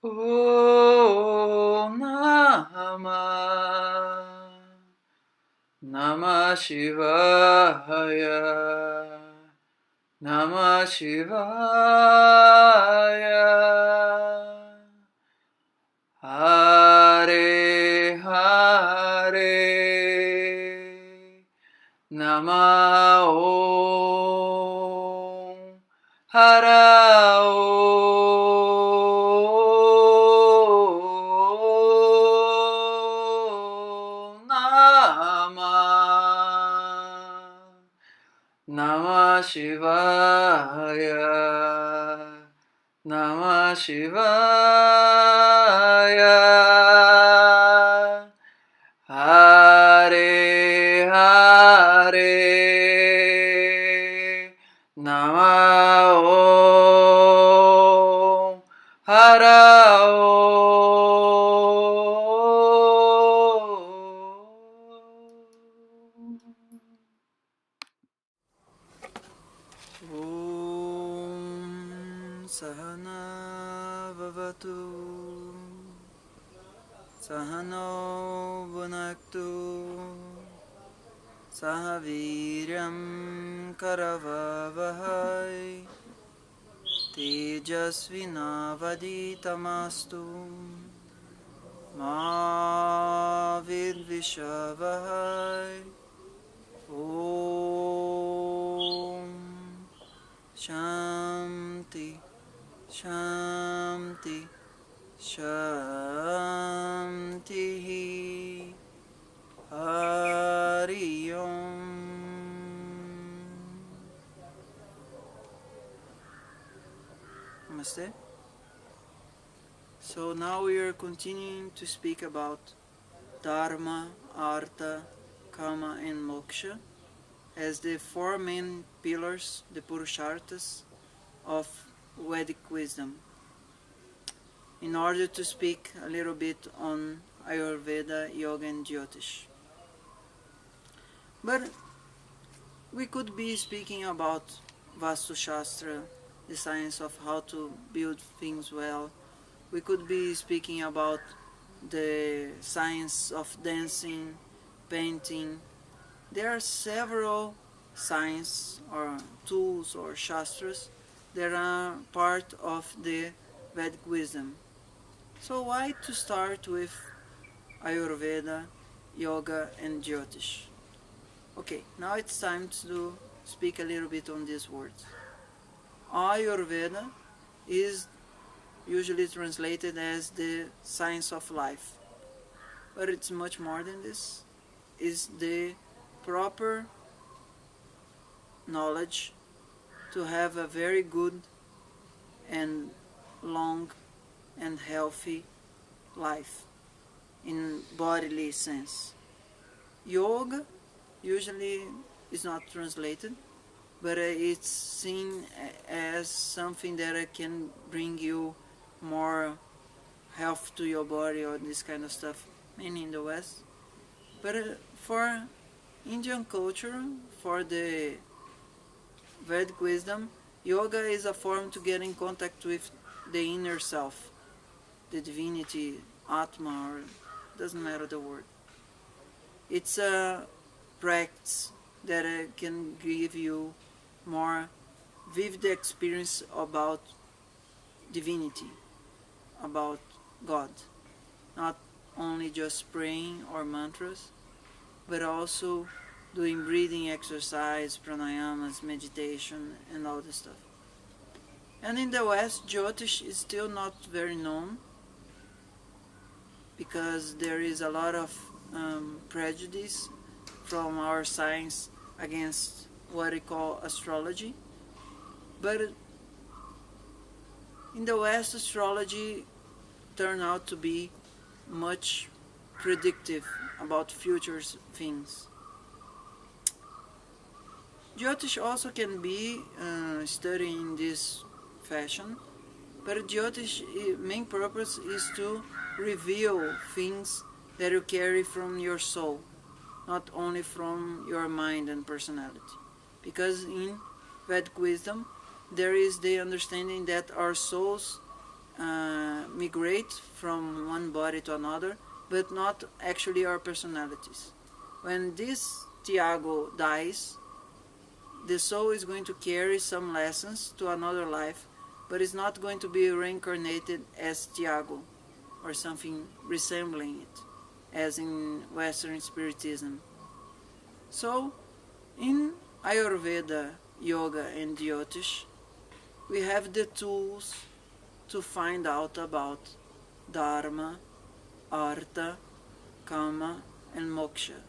Om Namah Shivaya. Namah Shivaya. Hare Hare. Namah Om Hara Om Namah Shivaya. Namah Shivaya. Hare Hare. Namah Om Hara Om Sahana Vavatu Sahano Bhunaktu Sahaviryam Karavavahai Tejasvinavaditamastu Ma Vidvishavahai. Om Shanti Shanti Shanti Hari Om. Namaste. So now we are continuing to speak about Dharma, Artha, Kama and Moksha as the four main pillars, the Purusharthas of Vedic wisdom. In order to speak a little bit on Ayurveda, Yoga and Jyotish. But we could be speaking about Vastu Shastra, the science of how to build things well. We could be speaking about the science of dancing, painting. There are several science or tools or shastras that are part of the Vedic wisdom. So why to start with Ayurveda, Yoga and Jyotish? Okay, now it's time to speak a little bit on these words. Ayurveda is usually translated as the science of life, but it's much more than this. It's the proper knowledge to have a very good and long and healthy life in bodily sense. Yoga usually is not translated, but it's seen as something that can bring you more health to your body or this kind of stuff, mainly in the West. But for Indian culture, for the Vedic wisdom, yoga is a form to get in contact with the inner self, the divinity, Atma, or doesn't matter the word. It's a practice that can give you more vivid experience about divinity, about God. Not only just praying or mantras, but also doing breathing exercise, pranayamas, meditation, and all this stuff. And in the West, Jyotish is still not very known because there is a lot of prejudice from our science against what we call astrology. But in the West, astrology turned out to be much predictive about future things. Jyotish also can be studied in this fashion, but Jyotish main purpose is to reveal things that you carry from your soul, not only from your mind and personality. Because in Vedic wisdom, there is the understanding that our souls migrate from one body to another, but not actually our personalities. When this Tiago dies, the soul is going to carry some lessons to another life, but it's not going to be reincarnated as Tiago or something resembling it, as in Western Spiritism. So, in Ayurveda, Yoga, and Jyotish, we have the tools to find out about Dharma, Artha, Kama, and Moksha,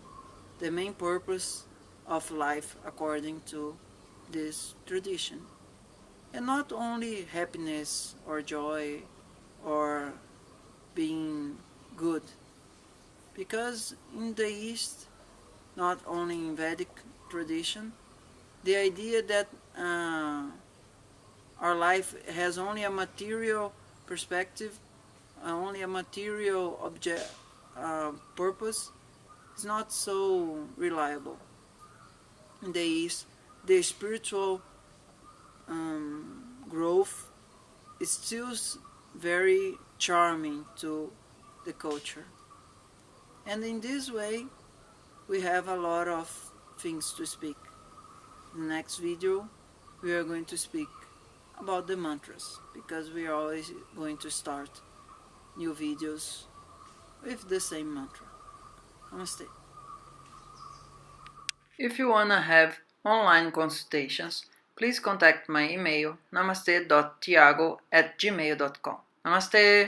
the main purpose of life according to this tradition. And not only happiness or joy or being good, because in the East, not only in Vedic tradition, the idea that our life has only a material perspective, only a material purpose, is not so reliable. In the East, the spiritual growth is still very charming to the culture. And in this way, we have a lot of things to speak. In the next video, we are going to speak about the mantras, because we are always going to start new videos with the same mantra. Namaste. If you want to have online consultations, please contact my email namaste.tiago@gmail.com. Namaste!